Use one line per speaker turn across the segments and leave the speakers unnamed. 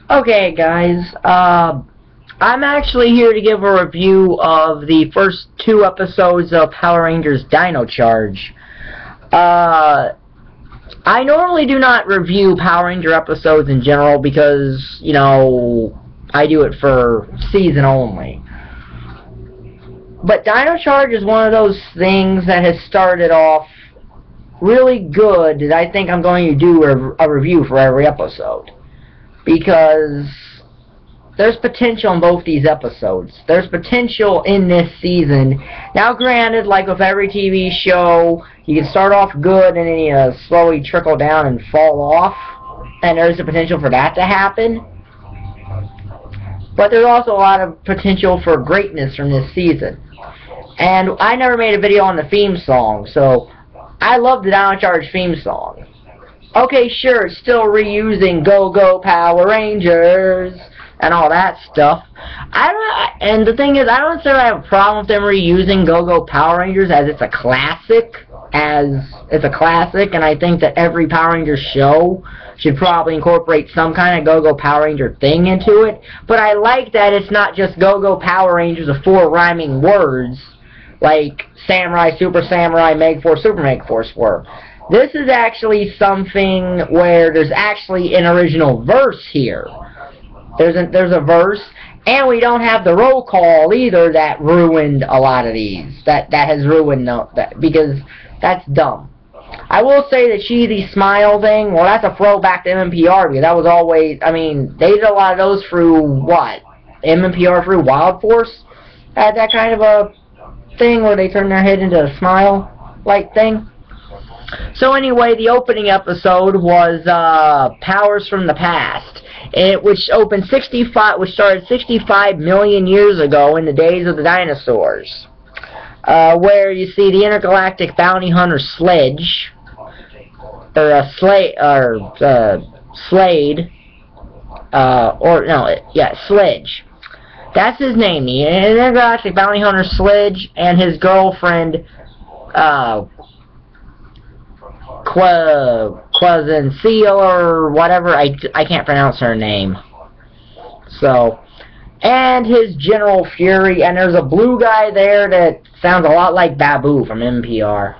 Okay, guys, I'm actually here to give a review of the first two episodes of Power Rangers Dino Charge. I normally do not review Power Ranger episodes in general because, you know, I do it for season only. But Dino Charge is one of those things that has started off really good that I think I'm going to do a review for every episode. Because there's potential in both these episodes. There's potential in this season. Now granted, like with every TV show, you can start off good and then you slowly trickle down and fall off. And there's the potential for that to happen. But there's also a lot of potential for greatness from this season. And I never made a video on the theme song, so I love the Dino Charge theme song. Okay, sure, it's still reusing Go Go Power Rangers and all that stuff. And the thing is, I don't necessarily have a problem with them reusing Go Go Power Rangers as it's a classic, and I think that every Power Ranger show should probably incorporate some kind of Go Go Power Ranger thing into it. But I like that it's not just Go Go Power Rangers of 4 rhyming words like Samurai, Super Samurai, Meg-Force, Super Meg-Force were. This is actually something where there's actually an original verse here. There's a verse, and we don't have the roll call either that ruined a lot of these. That has ruined that, because that's dumb. I will say the cheesy smile thing, well, that's a throwback to MMPR, because that was always, I mean, they did a lot of those through, what? MMPR through Wild Force? Had that kind of a thing where they turn their head into a smile-like thing. So anyway, the opening episode was Powers from the Past, which started 65 million years ago in the days of the dinosaurs, where you see the intergalactic bounty hunter Sledge, Sledge. That's his name. The intergalactic bounty hunter Sledge and his girlfriend, Quazenseal or whatever, I can't pronounce her name. So, and his General Fury, and there's a blue guy there that sounds a lot like Babu from NPR.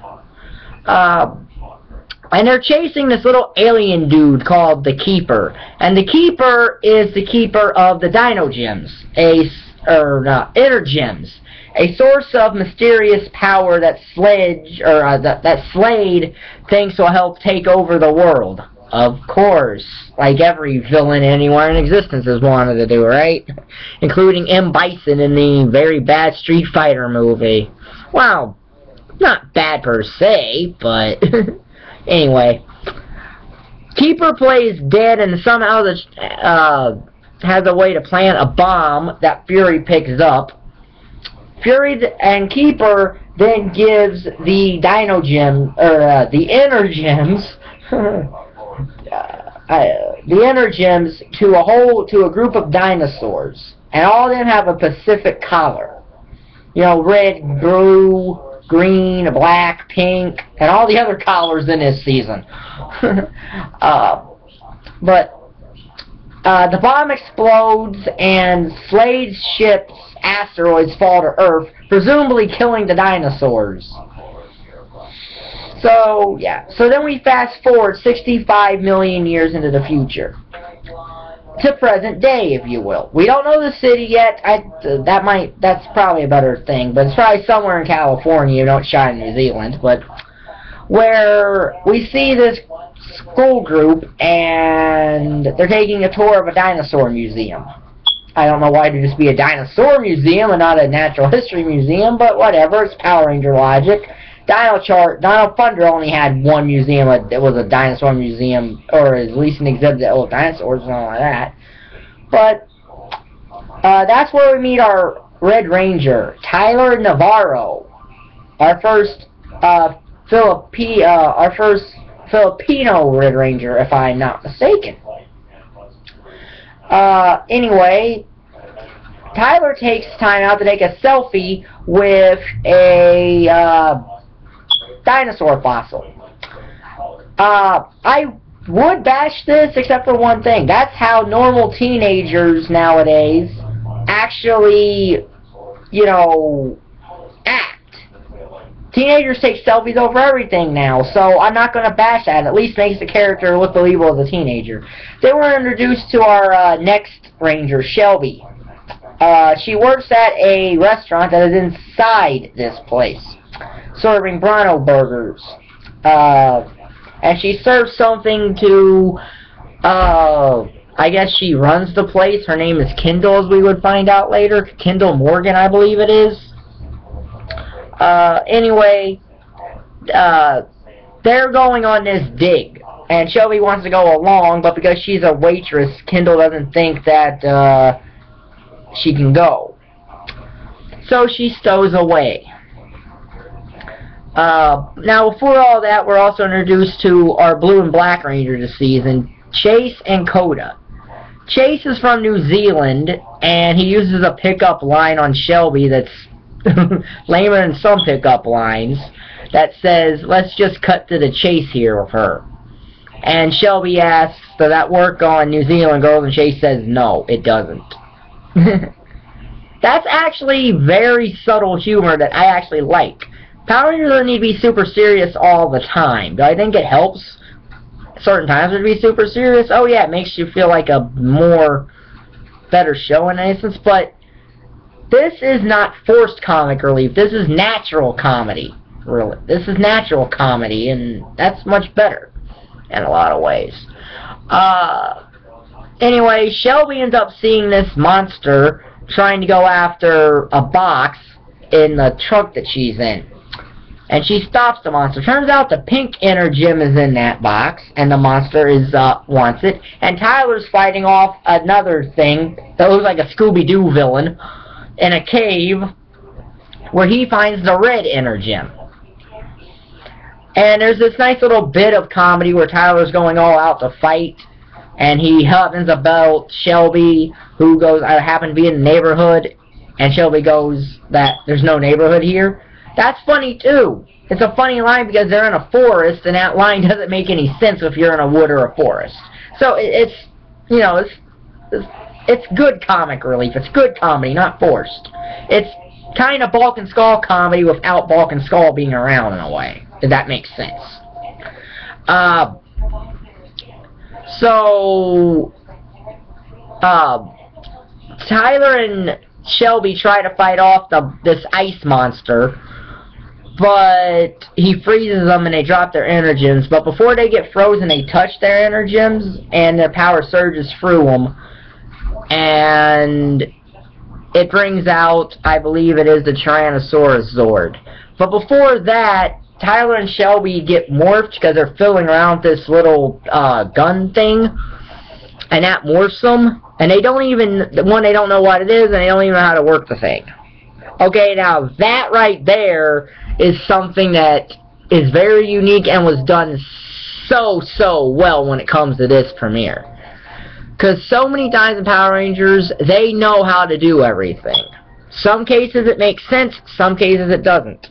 And they're chasing this little alien dude called the Keeper. And the Keeper is the keeper of the Dino Gems, Inner Gems, a source of mysterious power that Slade thinks will help take over the world. Of course, like every villain anywhere in existence has wanted to do, right? Including M. Bison in the very bad Street Fighter movie. Well, not bad per se, but anyway. Keeper plays dead and somehow has a way to plant a bomb that Fury picks up. Fury and Keeper then gives the Dino Gem, the Inner Gems, the Inner Gems to a group of dinosaurs, and all of them have a Pacific color. You know, red, blue, green, black, pink, and all the other colors in this season. But the bomb explodes and Slade's ship's asteroids fall to Earth, presumably killing the dinosaurs. So, yeah. So then we fast forward 65 million years into the future. To present day, if you will. We don't know the city yet. That's probably a better thing, but it's probably somewhere in California. You don't shot in New Zealand, but where we see this school group and they're taking a tour of a dinosaur museum. I don't know why it'd just be a dinosaur museum and not a natural history museum, but whatever, it's Power Ranger logic. Dino Thunder only had one museum, it was a dinosaur museum, or at least an exhibit that was dinosaurs and all like that. But that's where we meet our Red Ranger, Tyler Navarro, our first Filipino Red Ranger, if I'm not mistaken. Anyway, Tyler takes time out to take a selfie with a dinosaur fossil. I would bash this except for one thing. That's how normal teenagers nowadays actually, you know, act. Teenagers take selfies over everything now, so I'm not going to bash that. At least makes the character look believable as a teenager. They were introduced to our next Ranger, Shelby. She works at a restaurant that is inside this place, serving Bronto burgers. And she serves something to, I guess she runs the place. Her name is Kendall, as we would find out later. Kendall Morgan, I believe it is. Anyway, they're going on this dig, and Shelby wants to go along, but because she's a waitress, Kendall doesn't think that, she can go. So she stows away. Now, before all that, we're also introduced to our Blue and Black Ranger this season, Chase and Coda. Chase is from New Zealand, and he uses a pickup line on Shelby that's lamer than some pickup lines, that says, let's just cut to the chase here with her. And Shelby asks, does that work on New Zealand girls? And Chase says, no, it doesn't. That's actually very subtle humor that I actually like. Power Rangers don't need to be super serious all the time. Do I think it helps certain times to be super serious? Oh yeah, it makes you feel like a more better show in essence, but this is not forced comic relief. This is natural comedy, really. This is natural comedy, and that's much better in a lot of ways. Anyway, Shelby ends up seeing this monster trying to go after a box in the truck that she's in. And she stops the monster. Turns out the pink inner gem is in that box, and the monster wants it. And Tyler's fighting off another thing that looks like a Scooby-Doo villain in a cave where he finds the red inner gem. And there's this nice little bit of comedy where Tyler's going all out to fight, and he happens about Shelby, who goes, I happen to be in the neighborhood, and Shelby goes that there's no neighborhood here. That's funny too. It's a funny line because they're in a forest, and that line doesn't make any sense if you're in a wood or a forest. So it's, you know, it's good comic relief. It's good comedy, not forced. It's kind of Bulk and Skull comedy without Bulk and Skull being around in a way, if that makes sense. So Tyler and Shelby try to fight off this ice monster, but he freezes them and they drop their energems. But before they get frozen, they touch their energems and their power surges through them, and it brings out, I believe it is the Tyrannosaurus Zord. But before that, Tyler and Shelby get morphed because they're fiddling around with this little gun thing, and that morphs them. And they don't even, they don't know what it is, and they don't even know how to work the thing. Okay, now that right there is something that is very unique and was done so well when it comes to this premiere. Because so many times in Power Rangers, they know how to do everything. Some cases it makes sense, some cases it doesn't.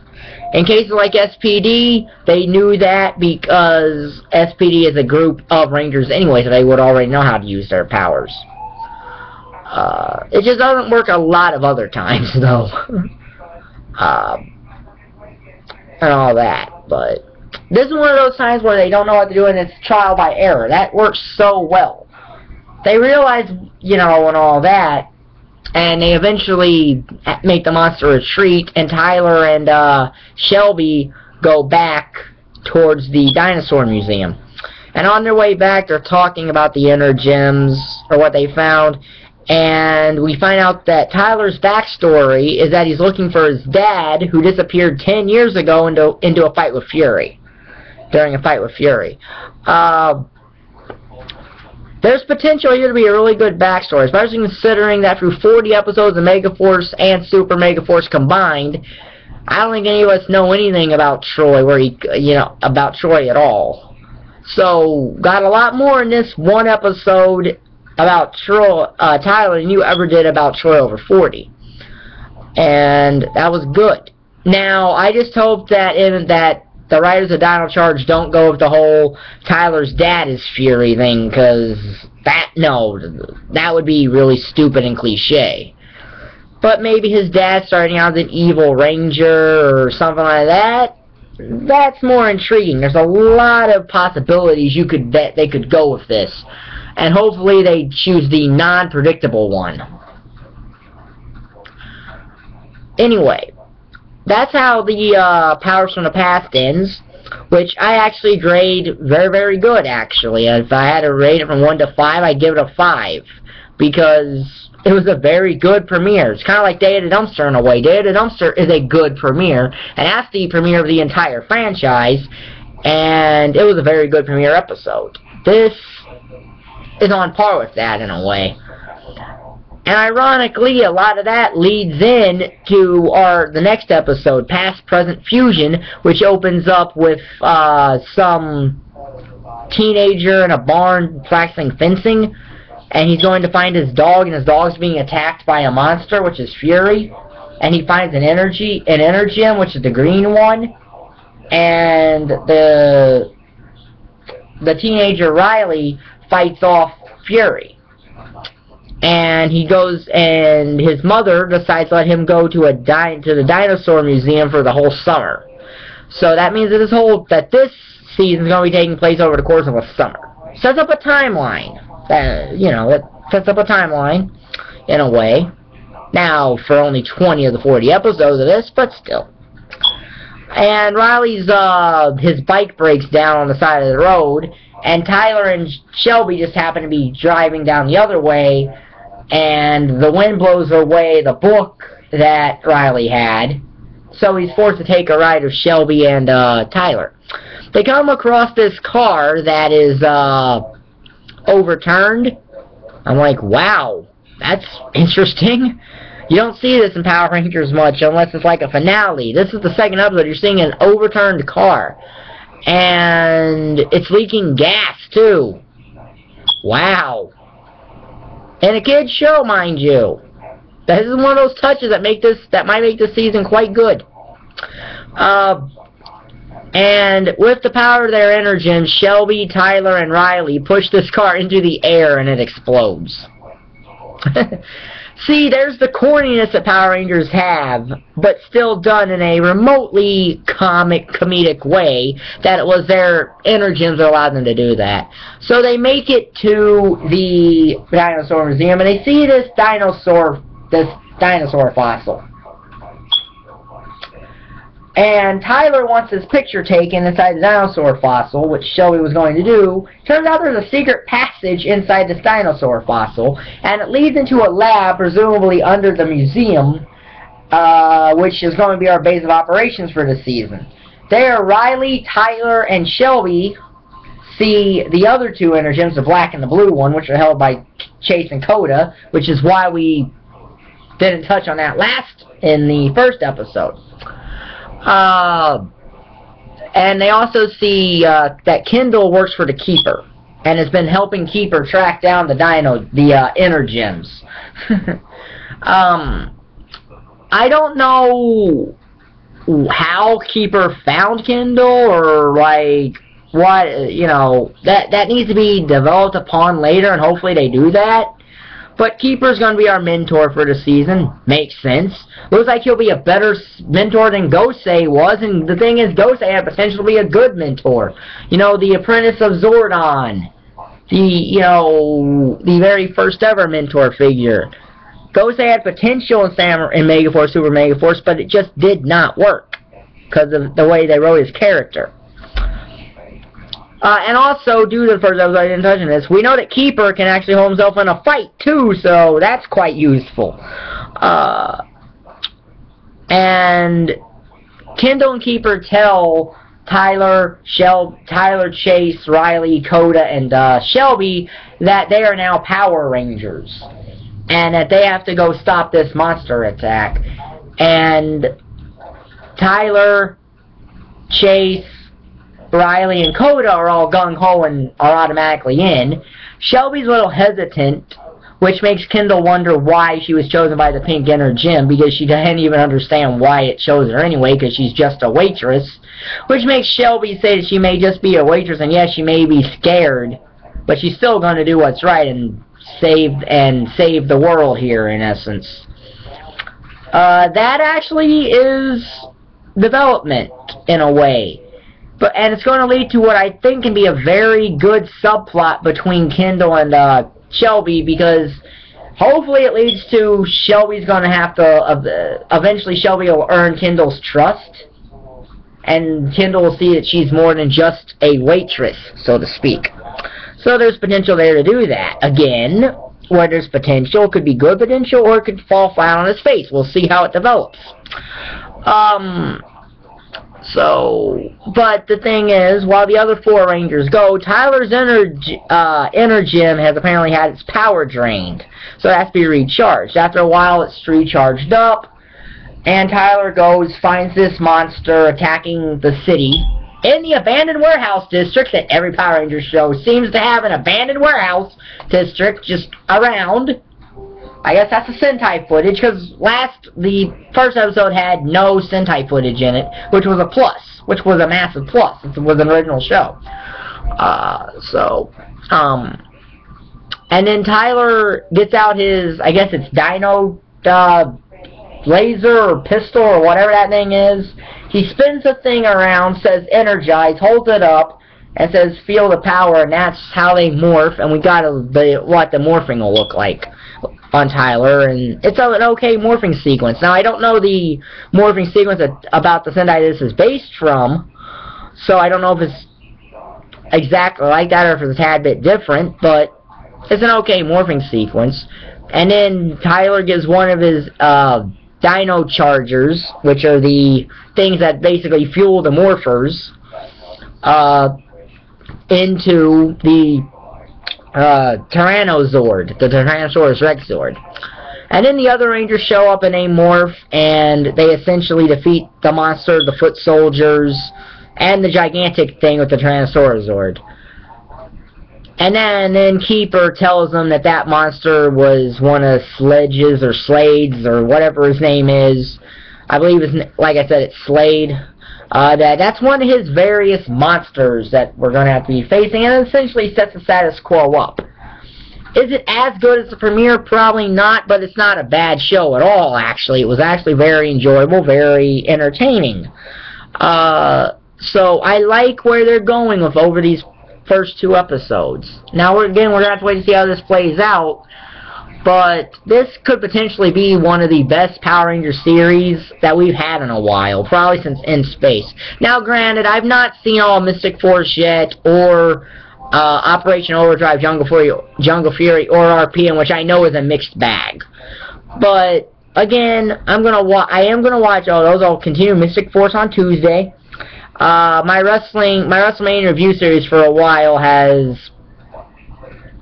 In cases like SPD, they knew that because SPD is a group of Rangers anyway, so they would already know how to use their powers. It just doesn't work a lot of other times, though. And all that. But this is one of those times where they don't know what to do, and it's trial by error. That works so well. They realize, you know, and all that, and they eventually make the monster retreat, and Tyler and Shelby go back towards the dinosaur museum. And on their way back, they're talking about the inner gems, or what they found, and we find out that Tyler's backstory is that he's looking for his dad, who disappeared 10 years ago into a fight with Fury. During a fight with Fury. There's potential here to be a really good backstory, especially considering that through 40 episodes of Megaforce and Super Megaforce combined, I don't think any of us know anything about Troy, about Troy at all. So, got a lot more in this one episode about Troy, Tyler than you ever did about Troy over 40. And that was good. Now, I just hope that the writers of Dino Charge don't go with the whole Tyler's dad is Fury thing, because that would be really stupid and cliche. But maybe his dad starting out as an evil ranger or something like that. That's more intriguing. There's a lot of possibilities they could go with this. And hopefully they choose the non-predictable one. Anyway, that's how the Powers from the Past ends, which I actually grade very, very good, actually. If I had to rate it from 1 to 5, I'd give it a 5. Because it was a very good premiere. It's kind of like Day of the Dumpster in a way. Day of the Dumpster is a good premiere, and that's the premiere of the entire franchise, and it was a very good premiere episode. This is on par with that in a way. And ironically, a lot of that leads in to the next episode, Past Present Fusion, which opens up with some teenager in a barn practicing fencing, and he's going to find his dog, and his dog's being attacked by a monster, which is Fury, and he finds an Energem, which is the green one, and the teenager Riley fights off Fury. And he goes, and his mother decides to let him go to the dinosaur museum for the whole summer. So that means that this season is going to be taking place over the course of a summer. Sets up a timeline. It sets up a timeline in a way. Now, for only 20 of the 40 episodes of this, but still. And Riley's his bike breaks down on the side of the road, and Tyler and Shelby just happen to be driving down the other way, and the wind blows away the book that Riley had, so he's forced to take a ride with Shelby and Tyler. They come across this car that is overturned. I'm like, wow, that's interesting. You don't see this in Power Rangers much unless it's like a finale. This is the second episode. You're seeing an overturned car. And it's leaking gas, too. Wow. And a kid's show, mind you. This is one of those touches that might make this season quite good. And with the power of their Energens, Shelby, Tyler, and Riley push this car into the air and it explodes. See, there's the corniness that Power Rangers have, but still done in a remotely comedic way, that it was their Energens that allowed them to do that. So they make it to the dinosaur museum, and they see this dinosaur fossil. And Tyler wants his picture taken inside the dinosaur fossil, which Shelby was going to do. Turns out there's a secret passage inside this dinosaur fossil, and it leads into a lab, presumably under the museum, which is going to be our base of operations for this season. There, Riley, Tyler, and Shelby see the other two Energens, the black and the blue one, which are held by Chase and Coda, which is why we didn't touch on that last in the first episode. And they also see that Kendall works for the Keeper and has been helping Keeper track down the Energens. I don't know how Keeper found Kendall, or like what, that needs to be developed upon later, and hopefully they do that. But Keeper's going to be our mentor for the season. Makes sense. Looks like he'll be a better mentor than Gosei was, and the thing is, Gosei had potential to be a good mentor. The apprentice of Zordon. The very first ever mentor figure. Gosei had potential in Megaforce, Super Megaforce, but it just did not work because of the way they wrote his character. And also, due to the first episode, I didn't touch on this, we know that Keeper can actually hold himself in a fight, too, so that's quite useful. And Kendall and Keeper tell Tyler, Chase, Riley, Coda, and Shelby that they are now Power Rangers, and that they have to go stop this monster attack. And Tyler, Chase, Riley, and Coda are all gung-ho and are automatically in. Shelby's a little hesitant, which makes Kendall wonder why she was chosen by the Pink Inner Gym, because she didn't even understand why it chose her anyway, because she's just a waitress, which makes Shelby say that she may just be a waitress, and yes, she may be scared, but she's still going to do what's right and save the world here, in essence. That actually is development, in a way. And it's going to lead to what I think can be a very good subplot between Kendall and Shelby, because hopefully it leads to Shelby's going to have to, eventually Shelby will earn Kendall's trust, and Kendall will see that she's more than just a waitress, so to speak. So there's potential there to do that. Again, where there's potential, it could be good potential, or it could fall flat on its face. We'll see how it develops. But the thing is, while the other 4 Rangers go, Tyler's inner gym has apparently had its power drained, so it has to be recharged. After a while, it's recharged up, and Tyler finds this monster attacking the city in the abandoned warehouse district that every Power Rangers show seems to have, an abandoned warehouse district just around. I guess that's the Sentai footage, because the first episode had no Sentai footage in it, which was a plus, which was a massive plus. It was an original show. And then Tyler gets out his, I guess it's Dino laser or pistol or whatever that thing is. He spins the thing around, says energize, holds it up, and says feel the power, and that's how they morph, and we got what the morphing will look like on Tyler, and it's an okay morphing sequence. Now, I don't know the morphing sequence about the Sentai this is based from, so I don't know if it's exactly like that or if it's a tad bit different, but it's an okay morphing sequence. And then Tyler gives one of his Dino Chargers, which are the things that basically fuel the morphers, into the Tyrannosaurus Rex Zord. And then the other Rangers show up and they morph, and they essentially defeat the monster, the foot soldiers, and the gigantic thing with the Tyrannosaurus Zord. And then Keeper tells them that that monster was one of Sledge's or Slade's or whatever his name is. I believe like I said, it's Slade. That's one of his various monsters that we're going to have to be facing, and it essentially sets the status quo up. Is it as good as the premiere? Probably not, but it's not a bad show at all, actually. It was actually very enjoyable, very entertaining. So I like where they're going with over these first 2 episodes. Now, we're going to have to wait to see how this plays out, but this could potentially be one of the best Power Rangers series that we've had in a while, probably since In Space. Now, granted, I've not seen all Mystic Force yet, or Operation Overdrive, Jungle Fury, or RPM, which I know is a mixed bag. But again, I am gonna watch all those. I'll continue Mystic Force on Tuesday. My WrestleMania review series for a while has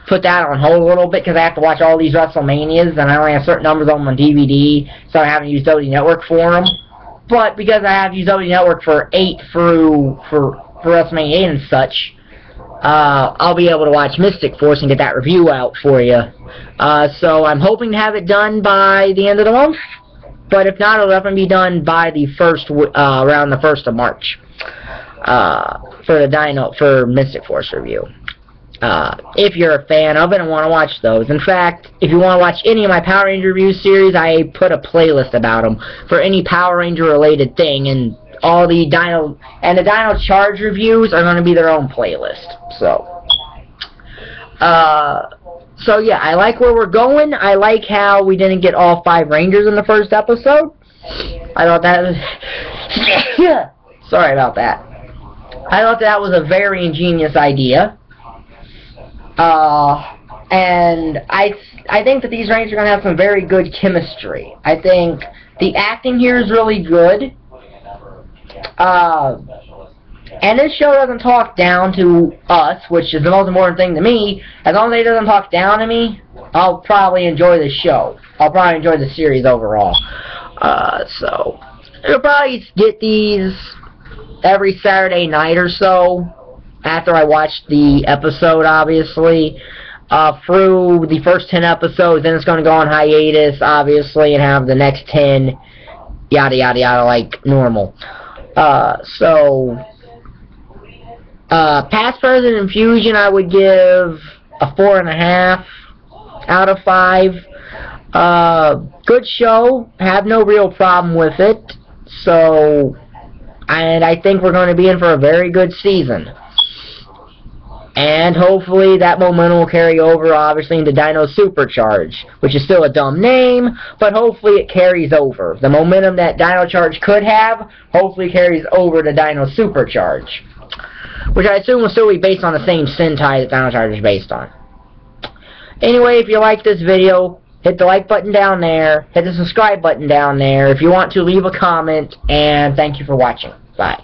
put that on hold a little bit because I have to watch all these WrestleManias, and I only have certain numbers of them on DVD, so I haven't used WWE Network for them. But because I have used WWE Network for WrestleMania 8 and such, I'll be able to watch Mystic Force and get that review out for you. So I'm hoping to have it done by the end of the month, but if not, it'll definitely be done by the around the 1st of March for Mystic Force review. If you're a fan of it and want to watch those. In fact, if you want to watch any of my Power Ranger review series, I put a playlist about them for any Power Ranger related thing, and all the Dino Charge reviews are going to be their own playlist. So yeah, I like where we're going. I like how we didn't get all 5 Rangers in the first episode. I thought that was sorry about that. I thought that was a very ingenious idea. And I think that these Rangers are going to have some very good chemistry. I think the acting here is really good. And this show doesn't talk down to us, which is the most important thing to me. As long as it doesn't talk down to me, I'll probably enjoy the show. I'll probably enjoy the series overall. So, you'll probably get these every Saturday night or so, after I watch the episode, obviously. through the first 10 episodes, then it's going to go on hiatus, obviously, and have the next 10, yada yada yada, like normal. Past, Present, and Fusion, I would give a 4.5 out of 5. Good show, have no real problem with it, and I think we're going to be in for a very good season. And hopefully that momentum will carry over, obviously, into Dino Charge, which is still a dumb name, but hopefully it carries over. The momentum that Dino Charge could have, hopefully carries over to Dino Charge, which I assume will still be based on the same Sentai that Dino Charge is based on. Anyway, if you like this video, hit the like button down there, hit the subscribe button down there. If you want to, leave a comment, and thank you for watching. Bye.